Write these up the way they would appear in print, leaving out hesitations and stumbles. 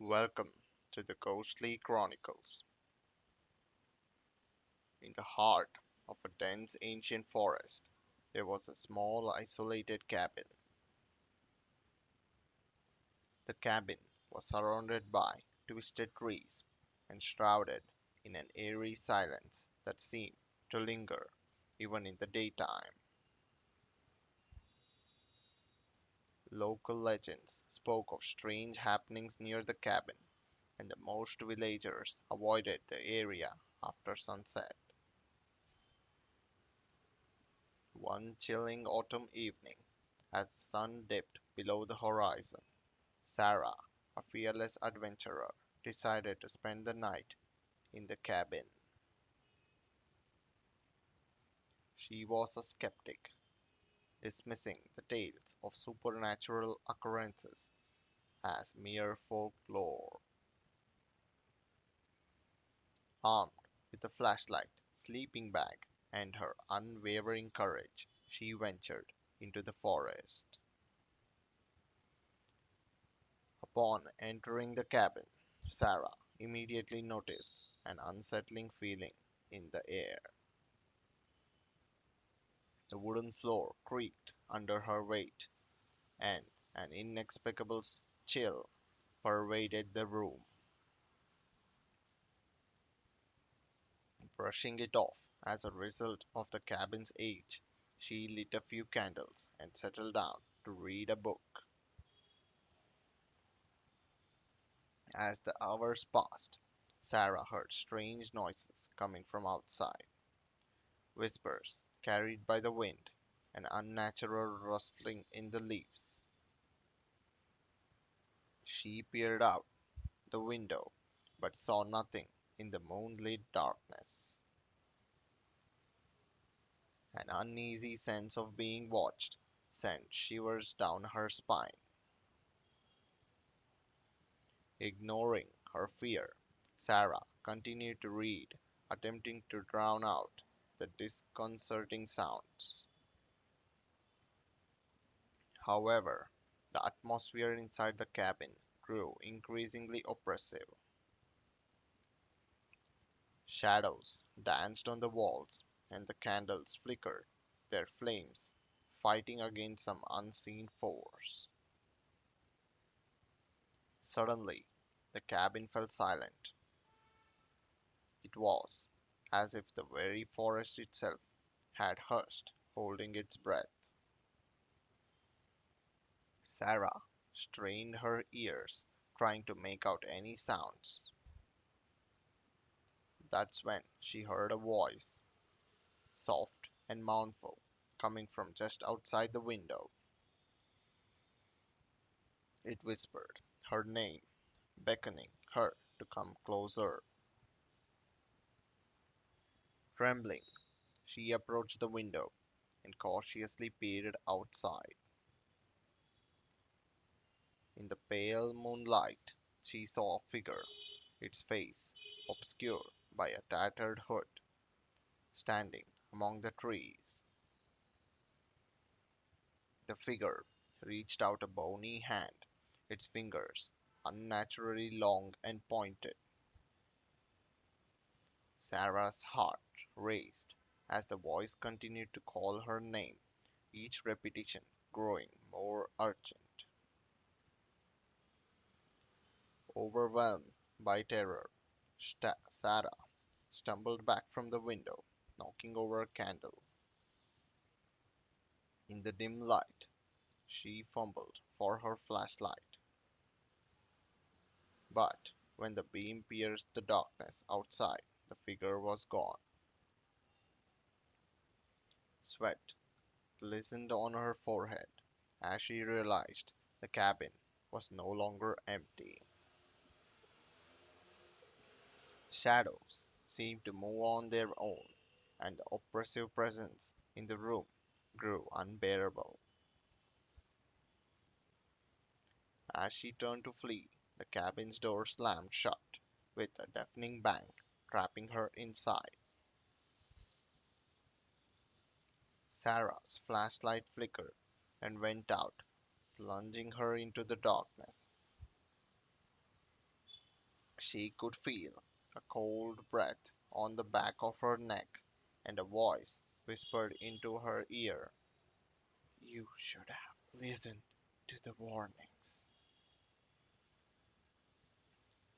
Welcome to the Ghostly Chronicles. In the heart of a dense ancient forest, there was a small isolated cabin. The cabin was surrounded by twisted trees and shrouded in an eerie silence that seemed to linger even in the daytime. Local legends spoke of strange happenings near the cabin, and the most villagers avoided the area after sunset. One chilling autumn evening, as the sun dipped below the horizon, Sarah, a fearless adventurer, decided to spend the night in the cabin. She was a skeptic, dismissing the tales of supernatural occurrences as mere folklore. Armed with a flashlight, sleeping bag, and her unwavering courage, she ventured into the forest. Upon entering the cabin, Sarah immediately noticed an unsettling feeling in the air. The wooden floor creaked under her weight, and an inexplicable chill pervaded the room. Brushing it off as a result of the cabin's age, she lit a few candles and settled down to read a book. As the hours passed, Sarah heard strange noises coming from outside, whispers carried by the wind, an unnatural rustling in the leaves. She peered out the window, but saw nothing in the moonlit darkness. An uneasy sense of being watched sent shivers down her spine. Ignoring her fear, Sarah continued to read, attempting to drown out the disconcerting sounds. However, the atmosphere inside the cabin grew increasingly oppressive. Shadows danced on the walls, and the candles flickered their flames, fighting against some unseen force. Suddenly, the cabin fell silent. It was as if the very forest itself had hushed, holding its breath. Sarah strained her ears, trying to make out any sounds. That's when she heard a voice, soft and mournful, coming from just outside the window. It whispered her name, beckoning her to come closer. Trembling, she approached the window and cautiously peered outside. In the pale moonlight, she saw a figure, its face obscured by a tattered hood, standing among the trees. The figure reached out a bony hand, its fingers unnaturally long and pointed. Sarah's heart raced as the voice continued to call her name, each repetition growing more urgent. Overwhelmed by terror, Sarah stumbled back from the window, knocking over a candle. In the dim light, she fumbled for her flashlight, but when the beam pierced the darkness outside, the figure was gone. Sweat glistened on her forehead as she realized the cabin was no longer empty. Shadows seemed to move on their own, and the oppressive presence in the room grew unbearable. As she turned to flee, the cabin's door slammed shut with a deafening bang, trapping her inside. Sarah's flashlight flickered and went out, plunging her into the darkness. She could feel a cold breath on the back of her neck, and a voice whispered into her ear, "You should have listened to the warnings."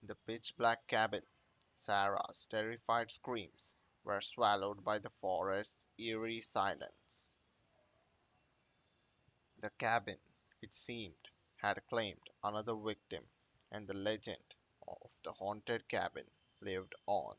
In the pitch black cabin, Sarah's terrified screams were swallowed by the forest's eerie silence. The cabin, it seemed, had claimed another victim, and the legend of the haunted cabin lived on.